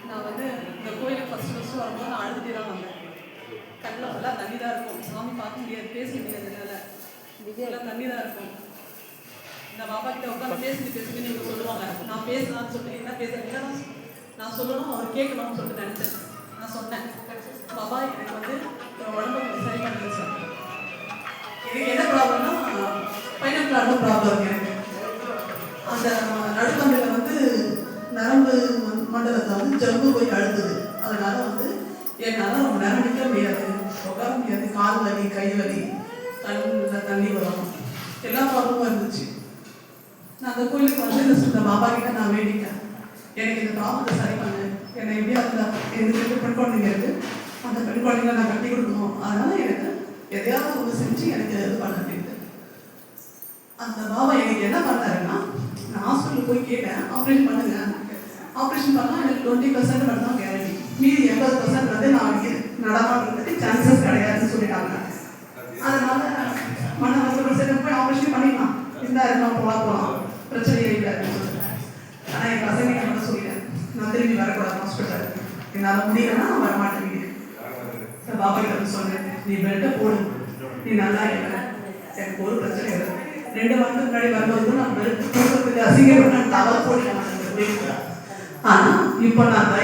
நான் வந்து இந்த கோயிலுக்கு ஃபஸ்ட்டு வரும்போது நான் அழுதுகிட்டே தான் வந்தேன். கண்ணில் ஃபுல்லாக தண்ணி தான் இருக்கும். சாமி பார்க்க முடியாது, பேச முடியாது, என்னால் எல்லாம் தண்ணி தான் இருக்கும். இந்த பாபா கிட்ட உட்காந்து பேசுன்னு இவங்க சொல்லுவாங்க. நான் பேசலான்னு சொல்லிட்டு என்ன பேசுறீங்க நான் சொல்லணும், அவர் கேட்கணும்னு சொல்லிட்டு நினச்சேன். நான் சொன்னேன், பாபா எனக்கு வந்து உடம்பு சரி பண்ணுங்க சார். எனக்கு என்ன ப்ராப்ளம்னா ஃபைனல் ப்ராப்ளம் எனக்கு. அந்த நடுக்கம்பில் வந்து நரம்பு மண்டலத்தில் வந்து ஜம்பு போய் அழுத்துது. அதனால வந்து என்னால் ரொம்ப நேரம் நிற்க முடியாது, உட்கார முடியாது, கால் வலி, கை வலி, கண்ணில் தண்ணி வரும், எல்லா ப்ராப்ளமும் இருந்துச்சு. நான் அந்த கோயிலுக்கு வந்து இந்த பாபா கிட்ட நான் வேண்டிட்டேன், எனக்கு இந்த ப்ராப்ளத்தை சரி பண்ணு, என்னை எப்படியா இருந்தால் எங்களுக்கு பெண் குழந்தைங்க இருக்குது, அந்த பெண் குழந்தைங்க நான் கட்டி கொடுக்கணும், அதனால் எனக்கு எதையாவது ஒன்று செஞ்சு எனக்கு இது பண்ணிட்டு. அந்த பாபா எனக்கு என்ன பண்ணாருன்னா, நான் ஹாஸ்பிட்டலுக்கு போய் கேட்டேன், ஆப்ரேஷன் பண்ணுங்க. ஆப்ரேஷன் பண்ணால் எனக்கு 20% மட்டும் தான் கேரண்டி, மீதி 80% வந்து நான் நடமாடுறதுக்கு சான்சஸ் கிடையாதுன்னு சொல்லிட்டாங்க. அதனால மன வருத்தம் போய் ஆப்ரேஷன் பண்ணிடலாம், இந்த இருக்கலாம் போகலாம், பிரச்சனையே இல்லை அப்படின்னு சொல்லிட்டேன். ஆனால் என் பசங்க என்ன சொல்லிட்டேன், நான் திரும்பி வரக்கூடாது ஹாஸ்பிட்டல், என்னால் முடியலன்னா நான் வரமாட்டேன் வீட்டுக்கு. பாபா கிட்ட சொன்னேன், நீ பெட்டை போடு, நீ நல்லா இல்லை, எனக்கு ஒரு பிரச்சனை இல்லை. 2 வாரத்துக்கு முன்னாடி வரும்போது நான் பெட்டு போடுறதுக்கு அசிங்கப்பட்டேன், தவறு போடுறேன். ஆனால் இப்போ நான்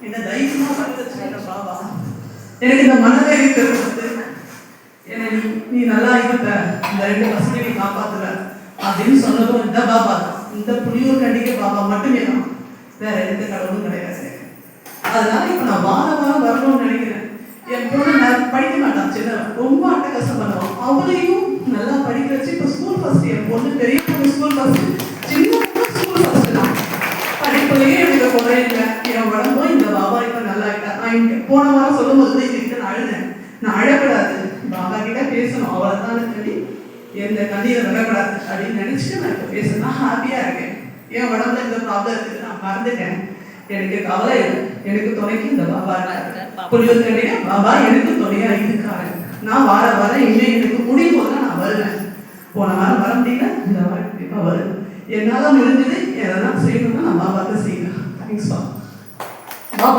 என்ன தைரியமாக பண்ணி வச்சுருக்கேன் பாபா. எனக்கு இந்த மனதைரியத்தை கொடுத்து என்னை நீ நல்லா இருப்ப, இந்த 2 பசங்க நீ காப்பாற்றுவ அப்படின்னு சொன்னதும் இந்த பாபா தான், இந்த புளியூர் கண்டிக்க பாபா மட்டுமே தான், வேற எந்த கடவுளும் கிடையாது. அதனால இப்போ நான் வாரம் வரணும்னு நினைக்கிறேன். என் பொண்ணு நான் படிக்க மாட்டான், சின்னவன் ரொம்ப அட்டகாசம் பண்ணுவான், அவளையும் நல்லா படிக்க வச்சு இப்போ ஸ்கூல் ஃபர்ஸ்ட். என் பொண்ணு பெரிய பொண்ணு ஸ்கூல் ஃபர்ஸ்ட், சின்ன ஸ்கூல் ஃபர்ஸ்ட் தான். படிப்புலேயே எனக்கு குறை இல்லை. என் உடம்பும் இந்த பாபா இப்போ நல்லா இருக்கா. நான் இங்கே போன வாரம் சொல்லும் போது இதுக்கிட்ட நான் அழுதேன். நான் அழக்கூடாது, பாபா கிட்ட பேசணும், அவ்வளோதான் சொல்லி எந்த கண்ணீரை விடக்கூடாது அப்படின்னு நினச்சிட்டு நான் இப்போ பேசணும்னா ஹாப்பியாக இருக்கேன். என் உடம்புல இந்த ப்ராப்ளம் இருக்குது, நான் மறந்துட்டேன், எனக்கு கவலை இல்லை. எனக்கு துணைக்கு இந்த பாபா இருக்காரு, புளியூர் கண்டிக்க பாபா எனக்கு துணையாக இருக்காரு. நான் வாரம் இன்னும் எனக்கு முடியும் போது நான் வருவேன். போன வாரம் வர முடியல, இந்த வாரம் கண்டிப்பாக வருவேன். என்னால் முடிஞ்சது எதெல்லாம் செய்யணும்னா நான் பாபாவுக்கு செய்வேன். தேங்க்ஸ் பா.